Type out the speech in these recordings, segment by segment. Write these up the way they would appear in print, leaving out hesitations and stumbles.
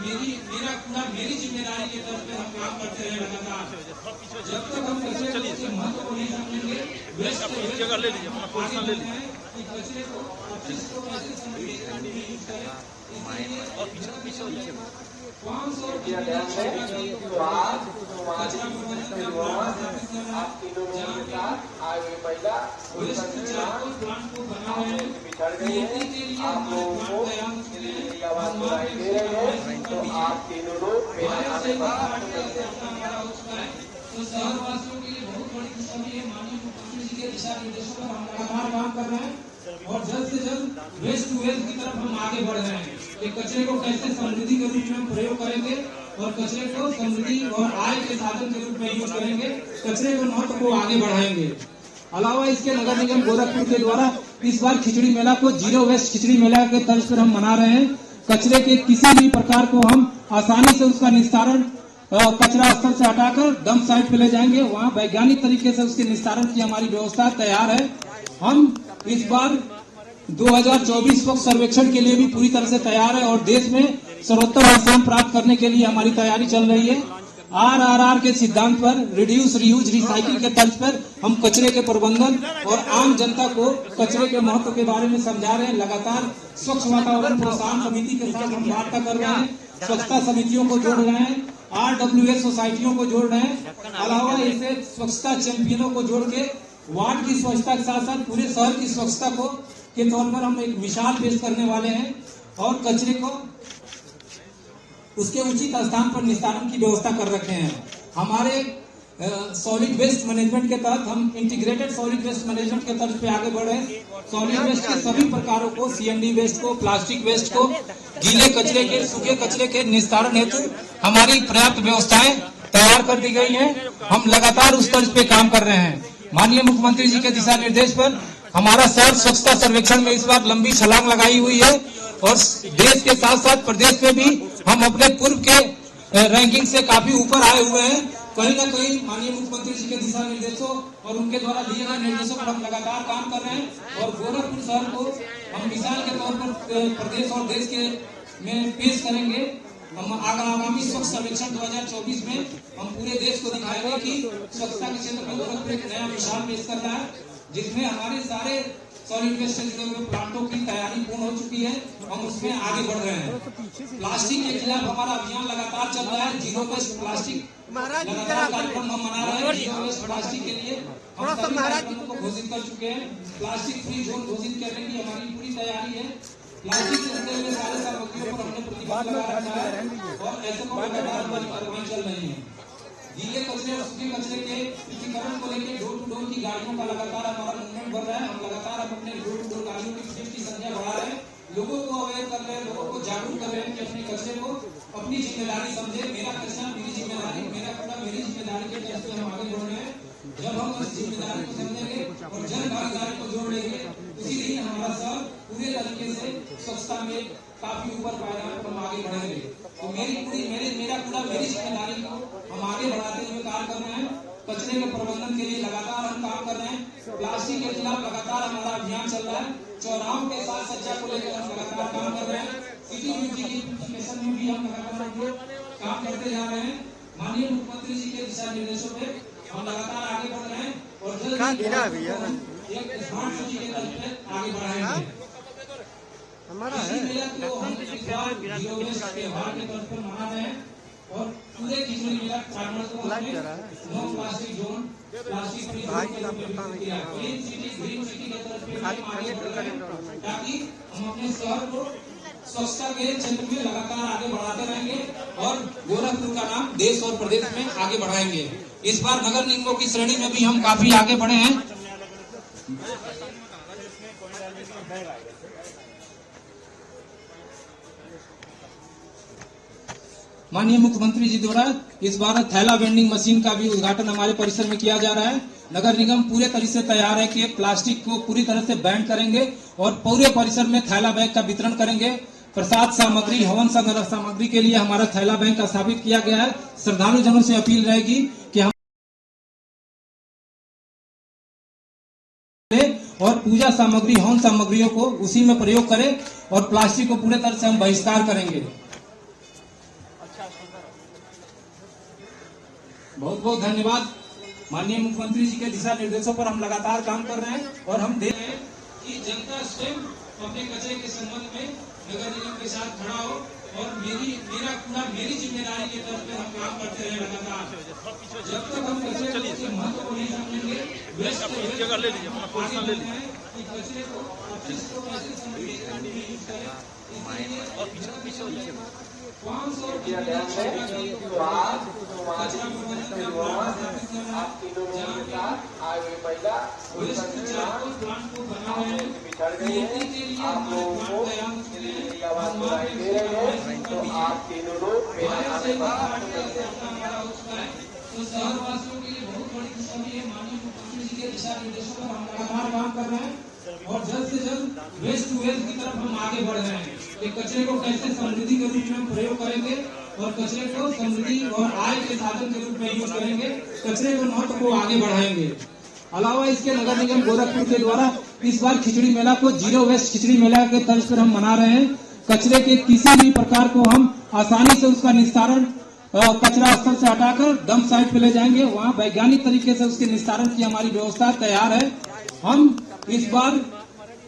मेरा कूड़ा मेरी जिम्मेदारी के तौर पे हम काम करते रहे लगातार। जब तक हम कचरे के महत्व को नहीं समझेंगे, वेस्ट जगह ले लीजिए, अपना पोजीशन ले लीजिए कि कचरे को अपशिष्ट को कैसे संग्रहित करने में यूज करें। और पीछे 500 कचरा आप तीनों लोगों के साथ आगे महिला प्लांट को बना रहे हैं। बिछड़ गए हैं, आप लोगों को मेरी आवाज सुनाई दे रही है, तो आप तीनों लोग मेरा नाम तो शहरवासियों के लिए बहुत बड़ी खुशखबरी है। माननीय मुख्यमंत्री जी के दिशा निर्देशों पर हम लगातार काम कर रहे हैं और जल्द से जल्द वेस्ट टू वेल्थ की तरफ हम आगे बढ़ रहे हैं कि कचरे को कैसे समृद्धि के रूप में प्रयोग करेंगे और कचरे को समृद्धि और आय के साधन के रूप में यूज करेंगे, कचरे के महत्व को आगे बढ़ाएंगे। अलावा इसके नगर निगम गोरखपुर के द्वारा इस बार खिचड़ी मेला को जीरो वेस्ट खिचड़ी मेला के तर्ज पर हम मना रहे हैं। कचरे के किसी भी प्रकार को हम आसानी से उसका निस्तारण कचरा स्थल से हटाकर डंप साइट पे ले जाएंगे, वहाँ वैज्ञानिक तरीके से उसके निस्तारण की हमारी व्यवस्था तैयार है। हम इस बार 2024 स्वच्छ सर्वेक्षण के लिए भी पूरी तरह से तैयार है और देश में सर्वोत्तम स्थान प्राप्त करने के लिए हमारी तैयारी चल रही है। RRR के सिद्धांत पर रिड्यूस रीयूज रिसाइकिल के तर्ज पर हम कचरे के प्रबंधन और आम जनता को कचरे के महत्व के बारे में समझा रहे हैं। लगातार स्वच्छ वातावरण प्रोत्साहन समिति के साथ हम वार्ता कर रहे हैं, स्वच्छता समितियों को जोड़ रहे हैं, RWS सोसाइटियों को जोड़ रहे हैं। अलावा इसे स्वच्छता चैंपियनों को जोड़ के वार्ड की स्वच्छता के साथ साथ पूरे शहर की स्वच्छता को के तौर पर हम एक मिसाल पेश करने वाले हैं और कचरे को उसके उचित स्थान पर निस्तारण की व्यवस्था कर रखे हैं। हमारे सॉलिड वेस्ट मैनेजमेंट के तहत हम इंटीग्रेटेड सॉलिड वेस्ट मैनेजमेंट के तर्ज पे आगे बढ़े। सॉलिड वेस्ट के सभी प्रकारों को, CND वेस्ट को, प्लास्टिक वेस्ट को, गीले कचरे के, सूखे कचरे के निस्तारण हेतु हमारी पर्याप्त व्यवस्थाएं तैयार कर दी गई हैं। हम लगातार उस तर्ज पे काम कर रहे हैं। माननीय मुख्यमंत्री जी के दिशा निर्देश पर हमारा शहर स्वच्छता सर्वेक्षण में इस बार लंबी छलांग लगाई हुई है और देश के साथ साथ प्रदेश में भी हम अपने पूर्व के रैंकिंग से काफी ऊपर आए हुए हैं। कहीं न कहीं माननीय मुख्यमंत्री जी के दिशा निर्देशों और उनके द्वारा दिए गए निर्देशों पर हम लगातार काम कर रहे हैं और गोरखपुर शहर को हम मिसाल के तौर पर प्रदेश और देश के में पेश करेंगे। हम आगामी स्वच्छ सर्वेक्षण 2024 में हम पूरे देश को दिखाएंगे कि स्वच्छता के क्षेत्र में गोरखपुर एक नया मिसाल पेश कर रहा है, जिसमें हमारे सारे सॉलिड वेस्ट से जुड़े हुए प्लांटों की तैयारी पूर्ण हो चुकी है। हम उसमें आगे बढ़ रहे हैं। प्लास्टिक के खिलाफ हमारा अभियान लगातार चल रहा है। जीरो वेस्ट प्लास्टिक लगातार कार्यक्रम हम मना रहे हैं। जीरो वेस्ट प्लास्टिक के लिए हम सभी कार्यक्रमों को घोषित कर चुके हैं। प्लास्टिक फ्री जोन घोषित करने की हमारी पूरी तैयारी है। प्लास्टिक से जुड़े हुए सारे सामग्रियों पर हमने प्रतिबंध लगा रखा है और ऐसे को लगातार हमारी कार्रवाई चल रही है। गीले कचरे और सूखे कचरे के पृथक्करण को लेकर डोर टू डोर की गाड़ियों का लगातार हमारा मूवमेंट बढ़ रहा है। हम लगातार अपने डोर टू डोर गाड़ियों की फ्लीट की संख्या बढ़ा रहे हैं, लोगों को अवेयर कर रहे हैं, लोगों को जागरूक कर रहे हैं कि अपने कचरे को अपनी जिम्मेदारी समझे। मेरा कचरा मेरी जिम्मेदारी, मेरा कूड़ा मेरी जिम्मेदारी के तहत हम आगे बढ़ रहे हैं। जब हम उस जिम्मेदारी को समझेंगे और जन भागीदारी को जोड़ लेंगे, उसी दिन हमारा शहर पूरे तरीके से स्वच्छता में काफी ऊपर पायदान पर हम आगे बढ़ेंगे। तो मेरा कूड़ा मेरी जिम्मेदारी को हम आगे बढ़ाते हुए काम कर रहे हैं। कचरे के प्रबंधन के लिए लगातार हम काम कर रहे हैं। प्लास्टिक के खिलाफ लगातार हमारा अभियान चल रहा है। चौराहों के साथ सज्जा को लेकर हम लगातार काम कर रहे हैं। सिटी ब्यूटिफिकेशन में भी हम लगातार काम करते जा रहे हैं। माननीय मुख्यमंत्री जी के दिशा निर्देशों पे हम लगातार आगे बढ़ रहे हैं और जल्द एक स्मार्ट सिटी के तर्ज पे आगे बढ़ाएंगे। हमारा है जीरो वेस्ट त्योहार के तौर पर मना रहे हैं और पूरे खिचड़ी मेला प्रांगण को no plastic zone, plastic free zone के रूप में किया। ग्रीन सिटी के तरफ पे आगे बढ़ रहे हैं ताकि हम अपने शहर को स्वच्छता के क्षेत्र में लगातार आगे बढ़ाते रहेंगे और गोरखपुर का नाम देश और प्रदेश में आगे बढ़ाएंगे। इस बार नगर निगमों की श्रेणी में भी हम काफी आगे बढ़े हैं। माननीय मुख्यमंत्री जी द्वारा इस बार थैला वेंडिंग मशीन का भी उद्घाटन हमारे परिसर में किया जा रहा है। नगर निगम पूरे तरह से तैयार है कि प्लास्टिक को पूरी तरह से बैन करेंगे और पूरे परिसर में थैला बैग का वितरण करेंगे। प्रसाद सामग्री, हवन संग्रह सामग्री के लिए हमारा थैला बैंक स्थापित किया गया है। श्रद्धालु जनों से अपील रहेगी कि हम और पूजा सामग्री, हवन सामग्रियों को उसी में प्रयोग करें और प्लास्टिक को पूरे तरह से हम बहिष्कार करेंगे। बहुत बहुत धन्यवाद। माननीय मुख्यमंत्री जी के दिशा निर्देशों पर हम लगातार काम कर रहे हैं और हम देख रहे हैं कि जनता स्वयं अपने कचरे के संबंध में नगर निगम के साथ खड़ा हो और मेरा कूड़ा मेरी जिम्मेदारी के तौर पर हम काम करते रहे लगातार। जब तक हम कचरे के महत्व को नहीं समझेंगे, वेस्ट जगह ले लीजिए, अपना पोजीशन ले लीजिए कि कचरे को कैसे यूज करें और पीछे 500 तो आज आपके लोगों के साथ आगे महिला बिछड़ गई है। आप लोगों को मेरी आवाज सुनाई दे रही है, तो आप तीनों लोग मेरा तो शहरवासियों के लिए बहुत बड़ी खुशखबरी है। माननीय मुख्यमंत्री जी के दिशा निर्देशों पर हम लगातार काम कर रहे हैं और जल्द से जल्द वेस्ट टू वेल्थ की तरफ हम आगे बढ़ रहे हैं कि कचरे को कैसे समृद्धि के रूप में प्रयोग करेंगे और कचरे को समृद्धि और आय के साधन के रूप में यूज करेंगे, कचरे के महत्व को आगे बढ़ाएंगे। अलावा इसके नगर निगम गोरखपुर के द्वारा इस बार खिचड़ी मेला को जीरो वेस्ट खिचड़ी मेला के तर्ज पर हम मना रहे हैं। कचरे के किसी भी प्रकार को हम आसानी से उसका निस्तारण कचरा स्थल से हटाकर डंप साइट पे ले जाएंगे, वहाँ वैज्ञानिक तरीके से उसके निस्तारण की हमारी व्यवस्था तैयार है। हम इस बार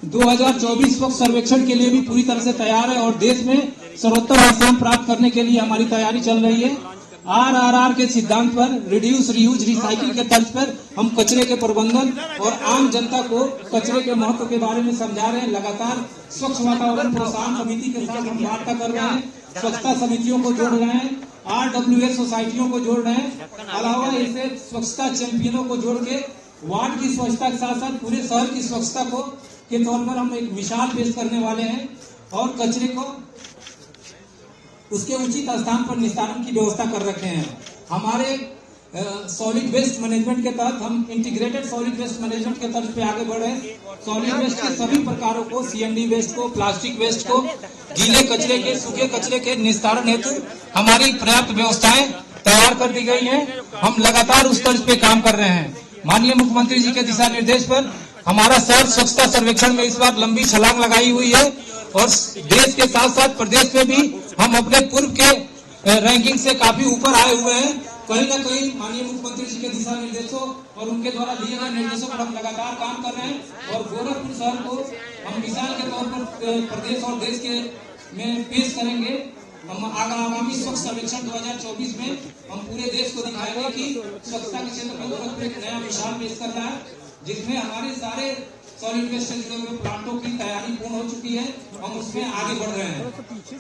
2024 स्वच्छ सर्वेक्षण के लिए भी पूरी तरह से तैयार है और देश में सर्वोत्तम स्थान प्राप्त करने के लिए हमारी तैयारी चल रही है। RRR के सिद्धांत पर रिड्यूस रीयूज रिसाइकिल के तर्ज पर हम कचरे के प्रबंधन और आम जनता को कचरे के महत्व के बारे में समझा रहे हैं। लगातार स्वच्छ वातावरण प्रोत्साहन समिति के साथ हम वार्ता कर रहे हैं, स्वच्छता समितियों को जोड़ रहे हैं, RWS सोसाइटियों को जोड़ रहे हैं। अलावा इसे स्वच्छता चैंपियनों को जोड़ के वार्ड की स्वच्छता के साथ साथ पूरे शहर की स्वच्छता को के तौर पर हम एक मिसाल पेश करने वाले हैं और कचरे को उसके उचित स्थान पर निस्तारण की व्यवस्था कर रखे हैं। हमारे सॉलिड वेस्ट मैनेजमेंट के तहत हम इंटीग्रेटेड सॉलिड वेस्ट मैनेजमेंट के तर्ज पे आगे बढ़े। सॉलिड वेस्ट के सभी प्रकारों को, CND वेस्ट को, प्लास्टिक वेस्ट को, गीले कचरे के, सूखे कचरे के निस्तारण हेतु हमारी पर्याप्त व्यवस्थाएं तैयार कर दी गई हैं। हम लगातार उस तर्ज पे काम कर रहे हैं। माननीय मुख्यमंत्री जी के दिशा निर्देश पर हमारा शहर स्वच्छता सर्वेक्षण में इस बार लंबी छलांग लगाई हुई है और देश के साथ साथ प्रदेश में भी हम अपने पूर्व के रैंकिंग से काफी ऊपर आए हुए हैं। कहीं न कहीं माननीय मुख्यमंत्री जी के दिशा निर्देशों और उनके द्वारा दिए गए निर्देशों पर हम लगातार काम कर रहे हैं और गोरखपुर शहर को हम मिसाल के तौर पर प्रदेश और देश के में पेश करेंगे। हम आगामी स्वच्छ सर्वेक्षण 2024 में हम पूरे देश को दिखाएंगे कि स्वच्छता के क्षेत्र में गोरखपुर एक नया मिसाल पेश कर रहा है, जिसमें हमारे सारे सॉलिड वेस्ट से जुड़े हुए प्लांटों की तैयारी पूर्ण हो चुकी है। हम उसमें आगे बढ़ रहे हैं।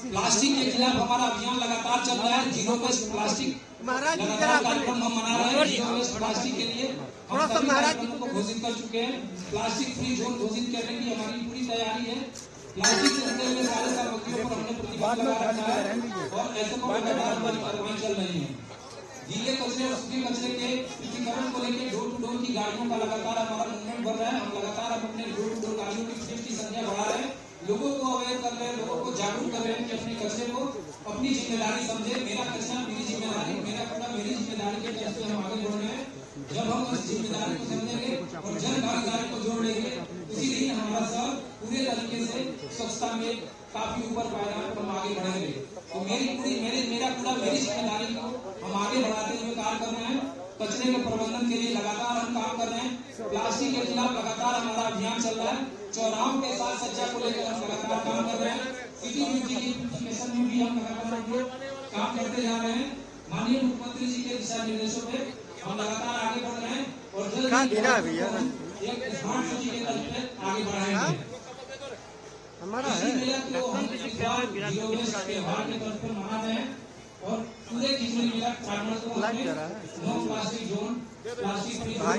प्लास्टिक के खिलाफ हमारा अभियान लगातार चल रहा है। जीरो वेस्ट प्लास्टिक लगातार कार्यक्रम हम मना रहे हैं। जीरो वेस्ट प्लास्टिक के लिए हम सभी कार्यक्रमों को घोषित कर चुके हैं। प्लास्टिक फ्री जोन घोषित करने की हमारी पूरी तैयारी है। प्लास्टिक से जुड़े हुए सारे सामग्रियों पर हमने प्रतिबंध लगा रखा है और ऐसे को लगातार कार्रवाई चल रही है। गीले कचरे और सूखे कचरे के पृथक्करण को लेकर डोर टू डोर की गाड़ियों का लगातार हमारा मूवमेंट बढ़ रहा है। हम लगातार अपने डोर टू डोर गाड़ियों की फ्लीट की संख्या बढ़ा रहे हैं, लोगों को अवेयर कर रहे हैं, लोगों को जागरूक कर रहे हैं कि अपने कचरे को अपनी जिम्मेदारी समझे। मेरा कचरा मेरी जिम्मेदारी, मेरा कूड़ा मेरी जिम्मेदारी के तहत हम आगे बढ़ रहे हैं। जब हम उस जिम्मेदारी को समझेंगे और जन भागीदारी को जोड़ लेंगे, उसी दिन हमारा शहर पूरे तरीके से स्वच्छता में काफी ऊपर पायदान पर हम आगे बढ़ेंगे। तो मेरा कूड़ा मेरी जिम्मेदारी को हम आगे बढ़ाते हुए काम कर रहे हैं। कचरे के प्रबंधन के लिए लगातार हम काम कर रहे हैं। प्लास्टिक के खिलाफ लगातार हमारा अभियान चल रहा है। चौराहों के साथ सज्जा को लेकर हम लगातार काम कर रहे हैं। सिटी ब्यूटिफिकेशन में भी हम लगातार काम करते जा रहे हैं। माननीय मुख्यमंत्री जी के दिशा निर्देशों पे हम लगातार आगे बढ़ रहे हैं और जल्द ही एक स्मार्ट सिटी के तर्ज पे आगे बढ़ाएंगे। हमारा है तो हम जीरो वेस्ट त्योहार के तौर पर मना रहे हैं और पूरे खिचड़ी मेला प्रांगण को no plastic zone, plastic free zone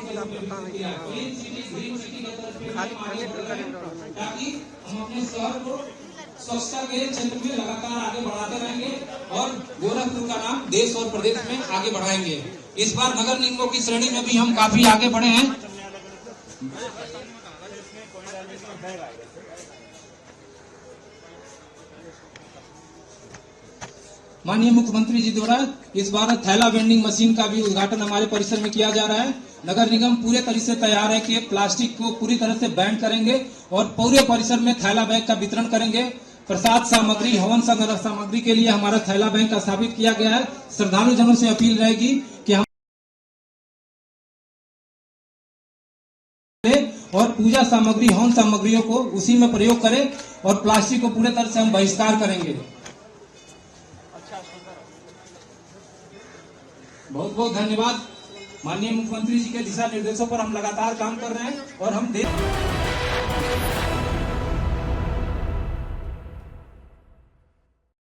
green city के तौर पे आगे बढ़ रहे हैं ताकि हम अपने शहर को स्वच्छता के क्षेत्र में लगातार आगे बढ़ाते रहेंगे और गोरखपुर का नाम देश और प्रदेश में आगे बढ़ाएंगे। इस बार नगर निगमों की श्रेणी में भी हम काफी आगे बढ़े हैं। माननीय मुख्यमंत्री जी द्वारा इस बार थैला वेंडिंग मशीन का भी उद्घाटन हमारे परिसर में किया जा रहा है। नगर निगम पूरे तरह से तैयार है कि प्लास्टिक को पूरी तरह से बैन करेंगे और पूरे परिसर में थैला बैग का वितरण करेंगे। प्रसाद सामग्री, हवन संग्रह सामग्री के लिए हमारा थैला बैंक स्थापित किया गया है। श्रद्धालु जनों से अपील रहेगी कि हम और पूजा सामग्री हवन सामग्रियों को उसी में प्रयोग करें और प्लास्टिक को पूरे तरह से हम बहिष्कार करेंगे। बहुत बहुत धन्यवाद। माननीय मुख्यमंत्री जी के दिशा निर्देशों पर हम लगातार काम कर रहे हैं और हम